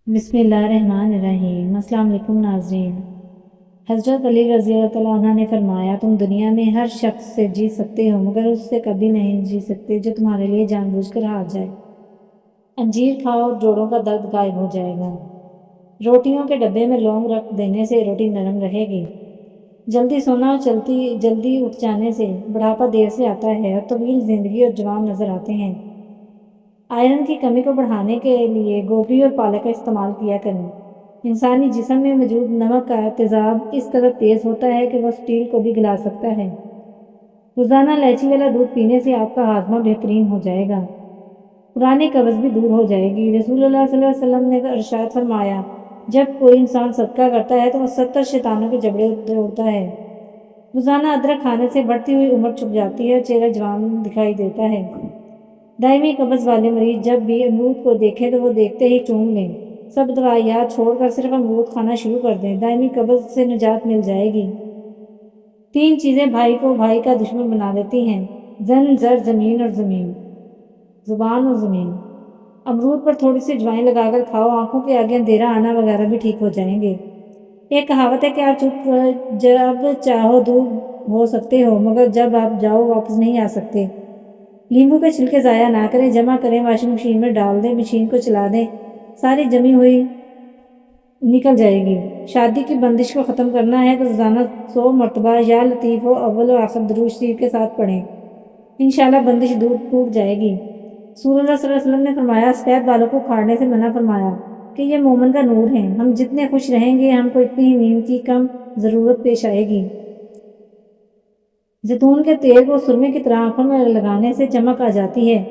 بسم اللہ الرحمن الرحیم۔ السلام علیکم ناظرین۔ حضرت علی رضی اللہ تعالیٰ عنہ نے فرمایا، تم دنیا میں ہر شخص سے جی سکتے ہو مگر اس سے کبھی نہیں جی سکتے جو تمہارے لیے جان بوجھ کر ہار جائے۔ انجیر کھاؤ اور جوڑوں کا درد غائب ہو جائے گا۔ روٹیوں کے ڈبے میں لونگ رکھ دینے سے روٹی نرم رہے گی۔ جلدی سونا اور جلدی اٹھ جانے سے بڑھاپا دیر سے آتا ہے اور طویل زندگی اور جوان نظر آتے ہیں۔ آئرن کی کمی کو بڑھانے کے لیے گوبھی اور پالک کا استعمال کیا کریں۔ انسانی جسم میں موجود نمک کا تیزاب اس قدر تیز ہوتا ہے کہ وہ اسٹیل کو بھی گلا سکتا ہے۔ روزانہ الائچی والا دودھ پینے سے آپ کا ہاضمہ بہترین ہو جائے گا۔ پرانی قبض بھی دور ہو جائے گی۔ رسول اللہ صلی اللہ علیہ وسلم نے ارشاد فرمایا، جب کوئی انسان صدقہ کرتا ہے تو وہ 70 شیطانوں کے جبڑے توڑتا ہے۔ روزانہ ادرک کھانے سے بڑھتی ہوئی عمر چھپ جاتی ہے اور چہرہ جوان دکھائی دیتا ہے۔ دائمی قبض والے مریض جب بھی امرود کو دیکھیں تو وہ دیکھتے ہی چوم لیں۔ سب دوائیات چھوڑ کر صرف امرود کھانا شروع کر دیں، دائمی قبض سے نجات مل جائے گی۔ 3 چیزیں بھائی کو بھائی کا دشمن بنا دیتی ہیں: زر زمین اور زبان اور زمین۔ امرود پر تھوڑی سی اجوائن لگا کر کھاؤ، آنکھوں کے آگے اندھیرا آنا وغیرہ بھی ٹھیک ہو جائیں گے۔ ایک کہاوت ہے کہ آپ جب چاہو دور ہو سکتے ہو مگر جب آپ جاؤ واپس نہیں آ سکتے۔ لیمبو کے چھلکے ضائع نہ کریں، جمع کریں، واشنگ مشین میں ڈال دیں، مشین کو چلا دیں، ساری جمی ہوئی نکل جائے گی۔ شادی کی بندش کو ختم کرنا ہے تو روزانہ 100 مرتبہ یا لطیف و اول و آخر درود شریف کے ساتھ پڑھیں، انشاءاللہ بندش دور ٹوٹ جائے گی۔ رسول اللہ صلی اللہ علیہ وسلم نے فرمایا، سفید بالوں کو کھاڑنے سے منع فرمایا کہ یہ مومن کا نور ہیں۔ ہم جتنے خوش رہیں گے ہم کو اتنی ہی نیند کی کم ضرورت پیش آئے گی۔ زیتون کے تیل کو سرمے کی طرح آنکھوں میں لگانے سے چمک آ جاتی ہے۔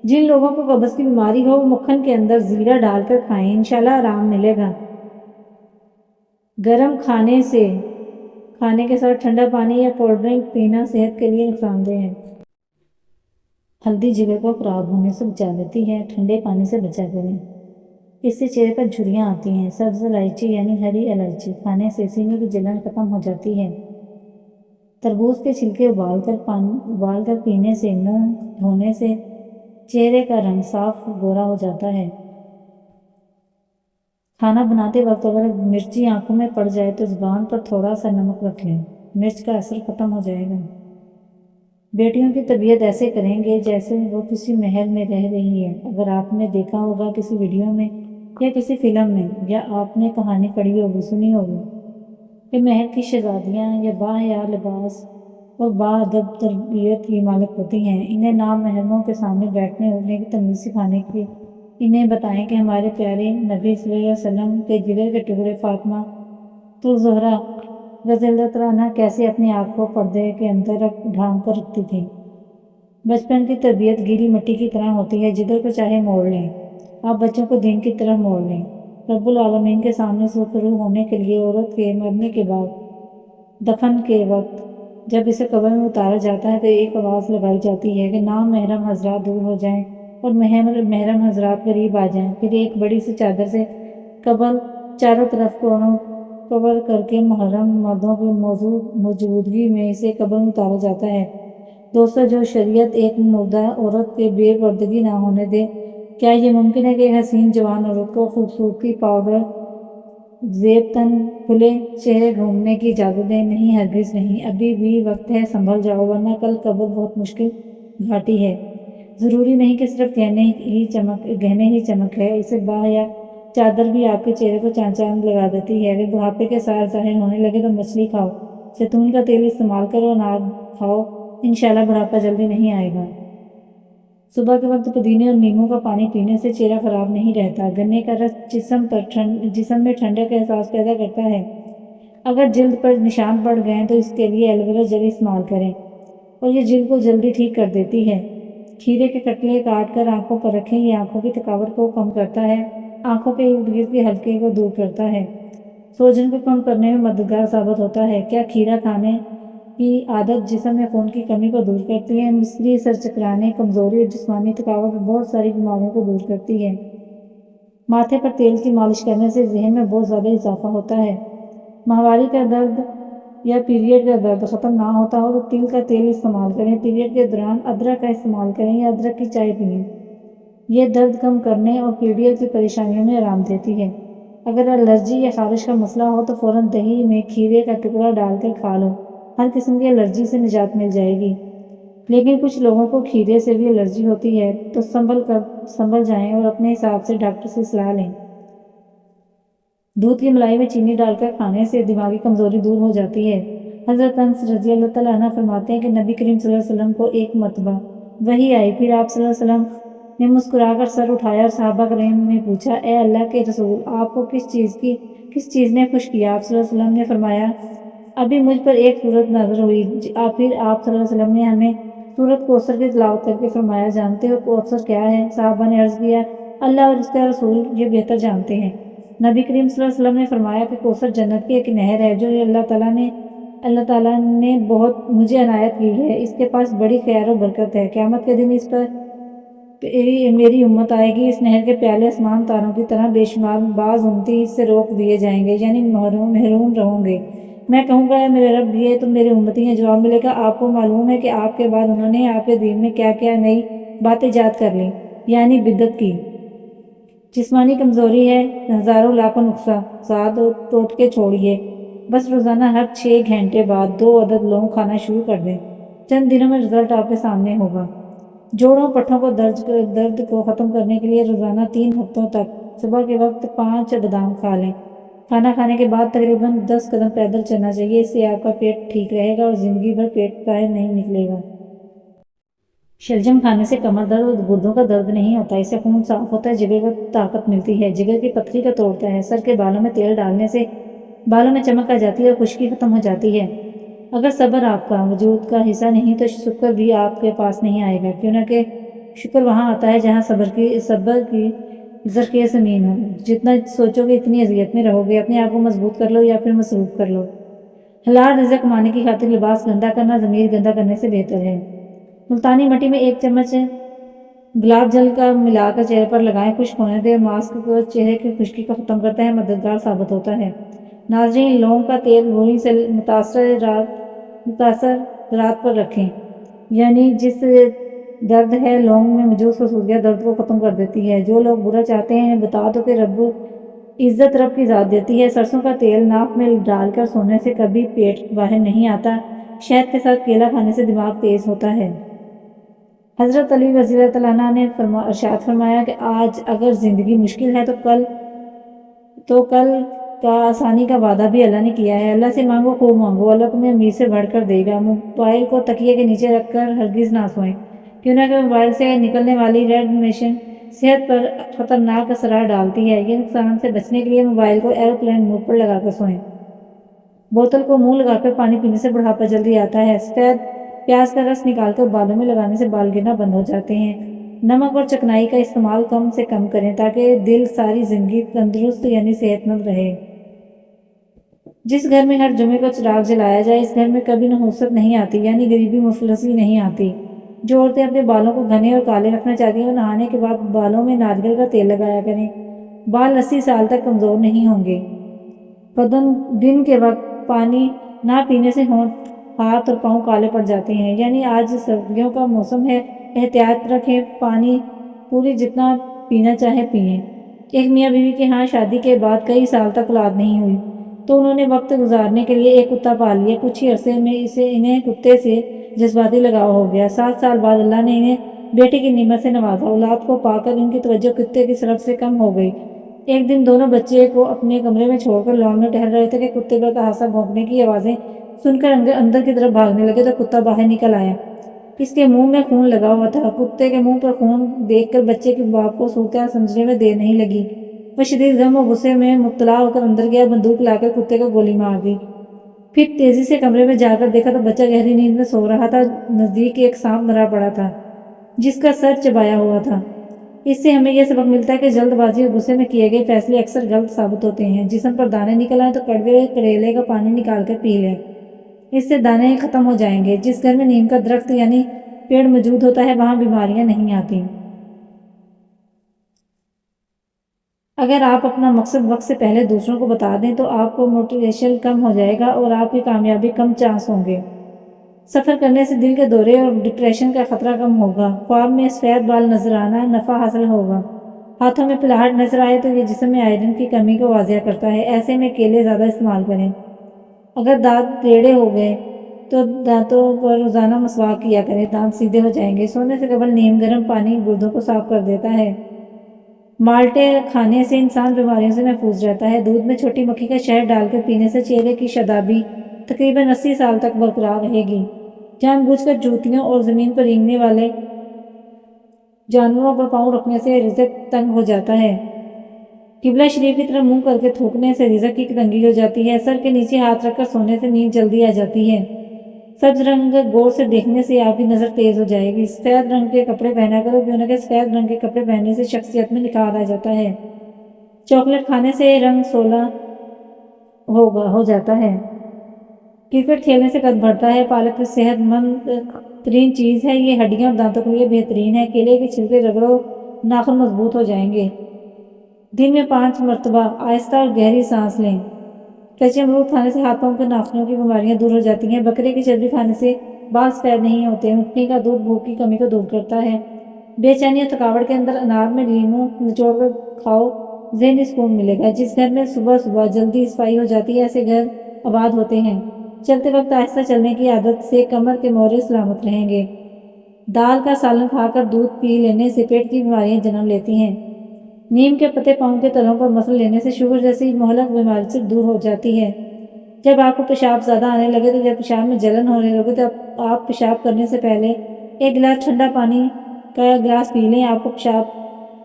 جن لوگوں کو قبض کی بیماری ہو وہ مکھن کے اندر زیرہ ڈال کر کھائیں، انشاءاللہ آرام ملے گا۔ گرم کھانے کے ساتھ ٹھنڈا پانی یا کولڈ ڈرنک پینا صحت کے لیے نقصان دہ ہے۔ ہلدی جگر کو خراب ہونے سے بچا لیتی ہے، ٹھنڈے پانی سے بچا کریں، اس سے چہرے پر جھریاں آتی ہیں۔ سبز الائچی یعنی ہری الائچی کھانے سے سینے کی جلن ختم ہو جاتی ہے۔ تربوز کے چھلکے ابال کر پینے سے، منہ دھونے سے چہرے کا رنگ صاف گورا ہو جاتا ہے۔ کھانا بناتے وقت اگر مرچی آنکھوں میں پڑ جائے تو زبان پر تھوڑا سا نمک رکھ لیں، مرچ کا اثر ختم ہو جائے گا۔ بیٹیوں کی تربیت ایسے کریں گے جیسے وہ کسی محل میں رہ رہی ہے۔ اگر آپ نے دیکھا ہوگا کسی ویڈیو میں یا کسی فلم میں، یا آپ نے کہانی پڑھی ہوگی، سنی ہوگی کہ محل کی شہزادیاں یا باحیا لباس اور باادب تربیت کی مالک ہوتی ہیں، انہیں نامحرموں کے سامنے بیٹھنے اٹھنے کی تمیز سکھانے کی انہیں بتائیں کہ ہمارے پیارے نبی صلی اللہ علیہ وسلم کے جگر کے ٹکڑے فاطمہ الزہرا رضی اللہ عنہا کیسے اپنے آپ کو پردے کے اندر ڈھانپ کر رکھتی تھی۔ بچپن کی تربیت گیلی مٹی کی طرح ہوتی ہے، جدھر کو چاہے موڑ لیں۔ آپ بچوں کو دین کی طرف موڑ لیں۔ رب العالمین کے سامنے سرخرو ہونے کے لیے عورت کے مرنے کے بعد دفن کے وقت جب اسے قبر میں اتارا جاتا ہے تو ایک آواز لگائی جاتی ہے کہ نامحرم حضرات دور ہو جائیں اور محرم حضرات قریب آ جائیں۔ پھر ایک بڑی سی چادر سے قبر چاروں طرف کو کور کر کے محرم مردوں کی موجودگی میں اسے قبر میں اتارا جاتا ہے۔ دوستو، جو شریعت ایک مردہ عورت کے بے پردگی نہ ہونے دے، کیا یہ ممکن ہے کہ ایک حسین جوان عورت کو خوبصورتی، پاؤڈر، زیب تن، کھلے چہرے گھومنے کی اجازت دے؟ نہیں، ہرگز نہیں۔ ابھی بھی وقت ہے، سنبھل جاؤ ورنہ کل قبر بہت مشکل گھاٹی ہے۔ ضروری نہیں کہ صرف گہنے ہی چمک ہے، اسے باحیا چادر بھی آپ کے چہرے کو چاند لگا دیتی ہے۔ اگر بڑھاپے کے آثار ظاہر ہونے لگے تو مچھلی کھاؤ، زیتون کا تیل استعمال کرو، انار کھاؤ، انشاءاللہ بڑھاپا جلدی نہیں آئے گا۔ صبح کے وقت پودینے اور نیمبو کا پانی پینے سے چہرہ خراب نہیں رہتا۔ گنے کا رس جسم میں ٹھنڈک کا احساس پیدا کرتا ہے۔ اگر جلد پر نشان پڑ گئے تو اس کے لیے ایلو ویرا جیل استعمال کریں اور یہ جلد کو جلدی ٹھیک کر دیتی ہے۔ کھیرے کے کٹلے کاٹ کر آنکھوں پر رکھیں، یہ آنکھوں کی تھکاوٹ کو کم کرتا ہے، آنکھوں کے ارد گرد کے حلقے کو دور کرتا ہے، سوجن کو کم کرنے میں مددگار ثابت ہوتا ہے۔ کیا کھیرا کھانے کی عادت جسم میں خون کی کمی کو دور کرتی ہے؟ مصری، سر چکرانے، کمزوری اور جسمانی تھکاوٹ بہت ساری بیماریوں کو دور کرتی ہے۔ ماتھے پر تیل کی مالش کرنے سے ذہن میں بہت زیادہ اضافہ ہوتا ہے۔ ماہواری کا درد یا پیریڈ کا درد ختم نہ ہوتا ہو تو تل کا تیل استعمال کریں۔ پیریڈ کے دوران ادرک کا استعمال کریں یا ادرک کی چائے پئیں۔ یہ درد کم کرنے اور پیڑیت کی پریشانیوں میں آرام دیتی ہے۔ اگر الرجی یا خارش کا مسئلہ ہو تو فوراً دہی میں کھیرے کا ٹکڑا ڈال کر کھا لو، ہر قسم کی الرجی سے نجات مل جائے گی۔ لیکن کچھ لوگوں کو کھیرے سے بھی الرجی ہوتی ہے تو سنبھل جائیں اور اپنے حساب سے ڈاکٹر سے صلاح لیں۔ دودھ کی ملائی میں چینی ڈال کر کھانے سے دماغی کمزوری دور ہو جاتی ہے۔ حضرت انس رضی اللہ تعالیٰ عنہ فرماتے ہیں کہ نبی کریم صلی اللہ علیہ وسلم کو ایک مرتبہ وحی آئی، پھر آپ صلی اللہ علیہ وسلم نے مسکرا کر سر اٹھایا اور صحابہ کرام نے پوچھا، اے اللہ کے رسول، آپ کو کس چیز نے خوش کیا؟ آپ صلی اللہ علیہ وسلم نے فرمایا، ابھی مجھ پر ایک صورت نازل ہوئی۔ پھر آپ صلی اللہ علیہ وسلم نے ہمیں سورۃ کوثر کی تلاوت کر کے فرمایا، جانتے ہو کوثر کیا ہے؟ صحابہ نے عرض کیا، اللہ اور اس کا رسول یہ بہتر جانتے ہیں۔ نبی کریم صلی اللہ علیہ وسلم نے فرمایا کہ کوثر جنت کی ایک نہر ہے جو اللہ تعالیٰ نے بہت مجھے عنایت کی ہے، اس کے پاس بڑی خیر و برکت ہے، قیامت کے دن اس پر میری امت آئے گی، اس نہر کے پیالے آسمان تاروں کی طرح بے شمار، بعض امتی اس سے روک دیے جائیں گے، یعنی محروم رہوں گے۔ میں کہوں گا، اے میرے رب، یہ تو میری امتی ہیں۔ جواب ملے گا، آپ کو معلوم ہے کہ آپ کے بعد انہوں نے آپ کے دین میں کیا کیا نئی باتیں ایجاد کر لیں، یعنی بدعت کی۔ جسمانی کمزوری ہے، ہزاروں لاکھوں نقصان ٹوٹکے چھوڑیے، بس روزانہ ہر 6 گھنٹے بعد 2 عدد لونگ کھانا شروع کر دیں، چند دنوں میں رزلٹ آپ کے سامنے ہوگا۔ جوڑوں پٹھوں کو درد کو ختم کرنے کے لیے روزانہ 3 ہفتوں تک صبح کے وقت 5 بادام کھا لیں۔ کھانا کھانے کے بعد تقریباً 10 قدم پیدل چلنا چاہیے، اس سے آپ کا پیٹ ٹھیک رہے گا اور زندگی بھر پیٹ باہر نہیں نکلے گا۔ شلجم کھانے سے کمر درد اور گردوں کا درد نہیں ہوتا، اس سے خون صاف ہوتا ہے، جگر کو طاقت ملتی ہے، جگر کی پتھری کو توڑتا ہے۔ سر کے بالوں میں تیل ڈالنے سے بالوں میں چمک آ جاتی ہے اور خشکی ختم ہو جاتی ہے۔ اگر صبر آپ کا وجود کا حصہ نہیں تو شکر بھی آپ کے پاس نہیں آئے گا، کیوں نہ کہ شکر وہاں آتا ہے جہاں صبر کی زرخیز زمین ہو۔ جتنا سوچو گے اتنی اذیت میں رہو گے۔ اپنے آپ کو مضبوط کر لو یا پھر مصروف کر لو۔ حلال رزق کمانے کی خاطر لباس گندا کرنا ضمیر گندا کرنے سے بہتر ہے۔ ملتانی مٹی میں 1 چمچ گلاب جل کا ملا کر چہرے پر لگائیں، خشک ہونے دیں۔ ماسک کو چہرے کی خشکی کو ختم کرتا ہے، مددگار ثابت ہوتا ہے۔ ناظرین، لونگ کا تیل روئی سے متاثر رات پر رکھیں، یعنی جس درد ہے لونگ میں موجود خصوصیت درد کو ختم کر دیتی ہے۔ جو لوگ برا چاہتے ہیں بتا دو کہ رب عزت رب کی ذات دیتی ہے۔ سرسوں کا تیل ناک میں ڈال کر سونے سے کبھی پیٹ باہر نہیں آتا۔ شہد کے ساتھ کیلا کھانے سے دماغ تیز ہوتا ہے۔ حضرت علی رضی اللہ تعالیٰ عنہ نے ارشاد فرمایا کہ آج اگر زندگی مشکل ہے تو کل کا آسانی کا وعدہ بھی اللہ نے کیا ہے۔ اللہ سے مانگو، خوب مانگو، اللہ تمہیں امید سے بڑھ کر دے گا۔ موبائل کو تکیے کے نیچے رکھ کر ہرگز نہ سوئیں، کیوں نہ کہ موبائل سے نکلنے والی ریڈیشن صحت پر خطرناک اثرات ڈالتی ہے۔ یہ نقصان سے بچنے کے لیے موبائل کو ایروپلین موڈ پر لگا کر سوئیں۔ بوتل کو منہ لگا کر پانی پینے سے بڑھاپا جلدی آتا ہے۔ سفید پیاز کا رس نکال کر بالوں میں لگانے سے بال گرنا بند ہو جاتے ہیں۔ نمک اور چکنائی کا استعمال کم سے کم کریں تاکہ دل ساری زندگی تندرست یعنی صحت مند رہے۔ جس گھر میں ہر جمعے کو چراغ جلایا جائے، اس گھر میں کبھی نحوست نہیں آتی، یعنی غریبی مفلسی نہیں آتی۔ جو عورتیں اپنے بالوں کو گھنے اور کالے رکھنا چاہتی ہیں وہ نہانے کے بعد بالوں میں ناریل کا تیل لگایا کریں۔ بال 80 سال تک کمزور نہیں ہوں گے۔ دن کے وقت پانی نہ پینے سے ہونٹ، ہاتھ اور پاؤں کالے پڑ جاتے ہیں، یعنی آج سردیوں کا موسم ہے، احتیاط رکھیں، پانی پوری جتنا پینا چاہے پئیں۔ ایک میاں بیوی کے ہاں شادی کے بعد کئی سال تک اولاد نہیں ہوئی تو انہوں نے وقت گزارنے کے لیے ایک کتا پال لیا۔ کچھ ہی عرصے میں انہیں کتے سے جذباتی لگاؤ ہو گیا۔ 7 سال بعد اللہ نے انہیں بیٹے کی نعمت سے نوازا۔ اولاد کو پا کر ان کی توجہ کتے کی طرف سے کم ہو گئی۔ ایک دن دونوں بچے کو اپنے کمرے میں چھوڑ کر لان میں ٹہل رہے تھے کہ کتے کا تحاشا بھونکنے کی آوازیں سن کر اندر کی طرف بھاگنے لگے تو کتا باہر نکل آیا۔ اس کے منہ میں خون لگا ہوا تھا۔ کتے کے منہ پر خون دیکھ کر بچے کے باپ کو صورتحال سمجھنے میں دیر نہیں لگی۔ وہ شدید غم و غصے میں مبتلا ہو کر اندر گیا، بندوق لا کر کتے کو گولی مار دی۔ پھر تیزی سے کمرے میں جا کر دیکھا تو بچہ گہری نیند میں سو رہا تھا۔ نزدیک ایک سانپ مرا پڑا تھا جس کا سر چبایا ہوا تھا۔ اس سے ہمیں یہ سبق ملتا ہے کہ جلد بازی اور غصے میں کیے گئے فیصلے اکثر غلط ثابت ہوتے ہیں۔ جسم پر دانے نکل آئے تو کڑوے کریلے کا پانی نکال کر پی لیں، اس سے دانے ختم ہو جائیں گے۔ جس گھر میں نیم کا درخت یعنی پیڑ موجود ہوتا ہے وہاں بیماریاں نہیں آتی۔ اگر آپ اپنا مقصد وقت سے پہلے دوسروں کو بتا دیں تو آپ کو موٹیویشن کم ہو جائے گا اور آپ کی کامیابی کم چانس ہوں گے۔ سفر کرنے سے دل کے دورے اور ڈپریشن کا خطرہ کم ہوگا۔ خواب میں سفید بال نظر آنا نفع حاصل ہوگا۔ ہاتھوں میں پلاہٹ نظر آئے تو یہ جسم میں آئرن کی کمی کو واضح کرتا ہے، ایسے میں کیلے زیادہ استعمال کریں۔ اگر دانت ٹیڑھے ہو گئے تو دانتوں پر روزانہ مسواک کیا کریں، دانت سیدھے ہو جائیں گے۔ سونے سے قبل نیم گرم پانی گردوں کو صاف کر دیتا ہے۔ مالٹے کھانے سے انسان بیماریوں سے محفوظ رہتا ہے۔ دودھ میں چھوٹی مکھی کا شہد ڈال کر پینے سے چہرے کی شادابی تقریباً 80 سال تک برقرار رہے گی۔ جان بوجھ کر جوتیوں اور زمین پر رینگنے والے جانوروں پر پاؤں رکھنے سے رزق تنگ ہو جاتا ہے۔ قبلہ شریف کی طرف منہ کر کے تھوکنے سے رزق کی تنگی ہو جاتی ہے۔ سر کے نیچے ہاتھ رکھ کر سونے سے نیند جلدی آ جاتی ہے۔ سبز رنگ غور سے دیکھنے سے آپ کی نظر تیز ہو جائے گی۔ سفید رنگ کے کپڑے پہنا کرو، کیوں نہ کہ سفید رنگ کے کپڑے پہننے سے شخصیت میں نکھار آ جاتا ہے۔ چاکلیٹ کھانے سے رنگ سولا ہو جاتا ہے۔ کرکٹ کھیلنے سے قد بڑھتا ہے۔ پالک کی صحت مند ترین چیز ہے، یہ ہڈیاں اور دانتوں کے لیے بہترین ہے۔ کیلے کے چھلکے رگڑو، ناخن مضبوط ہو جائیں گے۔ دن میں 5 مرتبہ آہستہ اور گہری سانس لیں۔ کچے امرود کھانے سے ہاتھ پاؤں کے ناخنوں کی بیماریاں دور ہو جاتی ہیں۔ بکرے کی چربی کھانے سے بال سفید نہیں ہوتے۔ اونٹنی کا دودھ بھوک کی کمی کو دور کرتا ہے۔ بے چینی اور تھکاوٹ کے اندر انار میں لیموں نچوڑ کر کھاؤ، ذہنی سکون ملے گا۔ جس گھر میں صبح صبح جلدی صفائی ہو جاتی ہے، ایسے گھر آباد ہوتے ہیں۔ چلتے وقت آہستہ چلنے کی عادت سے کمر کے مورے سلامت رہیں گے۔ دال کا سالن کھا کر دودھ پی لینے سے پیٹ کی بیماریاں جنم لیتی ہیں۔ نیم کے پتے پاؤں کے تلوں پر مسل لینے سے شوگر جیسی مہلک بیماری سے دور ہو جاتی ہے۔ جب آپ کو پیشاب زیادہ آنے لگے تو جب پیشاب میں جلن ہونے لگے تو آپ پیشاب کرنے سے پہلے 1 گلاس ٹھنڈا پانی کا گلاس پی لیں۔ آپ کو پیشاب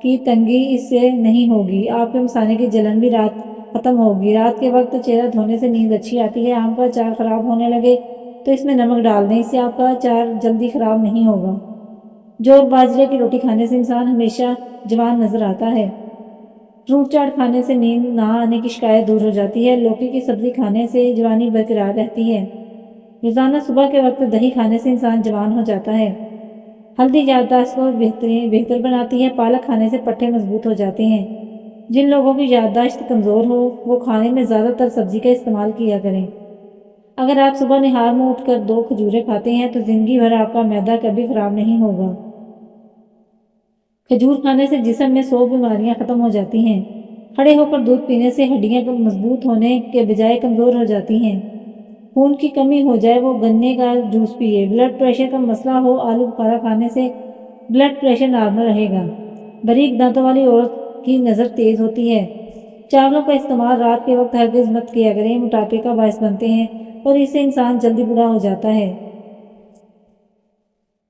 کی تنگی اس سے نہیں ہوگی۔ آپ کے مثانے کی جلن بھی رات ختم ہوگی۔ رات کے وقت چہرہ دھونے سے نیند اچھی آتی ہے۔ آم کا اچار خراب ہونے لگے تو اس میں نمک ڈال دیں، اس سے آپ کا اچار جلدی خراب نہیں ہوگا۔ جو باجرے کی روٹی کھانے سے انسان ہمیشہ جوان نظر آتا ہے۔ فروٹ چاٹ کھانے سے نیند نہ آنے کی شکایت دور ہو جاتی ہے۔ لوکی کی سبزی کھانے سے جوانی برقرار رہتی ہے۔ روزانہ صبح کے وقت دہی کھانے سے انسان جوان ہو جاتا ہے۔ ہلدی یادداشت کو بہتر بناتی ہے۔ پالک کھانے سے پٹھے مضبوط ہو جاتے ہیں۔ جن لوگوں کی یادداشت کمزور ہو وہ کھانے میں زیادہ تر سبزی کا استعمال کیا کریں۔ اگر آپ صبح نہار میں اٹھ کر 2 کھجوریں کھاتے ہیں تو زندگی بھر آپ کا معدہ کبھی خراب نہیں ہوگا۔ کھجور کھانے سے جسم میں 100 بیماریاں ختم ہو جاتی ہیں۔ کھڑے ہو کر دودھ پینے سے ہڈیاں مضبوط ہونے کے بجائے کمزور ہو جاتی ہیں۔ خون کی کمی ہو جائے وہ گنے کا جوس پیے۔ بلڈ پریشر کا مسئلہ ہو آلو بخارا کھانے سے بلڈ پریشر نارمل رہے گا۔ باریک دانتوں والی عورت کی نظر تیز ہوتی ہے۔ چاولوں کا استعمال رات کے وقت ہرگز مت کیا کریں، موٹاپے کا باعث بنتے ہیں اور اس سے انسان جلدی بوڑھا ہو جاتا ہے۔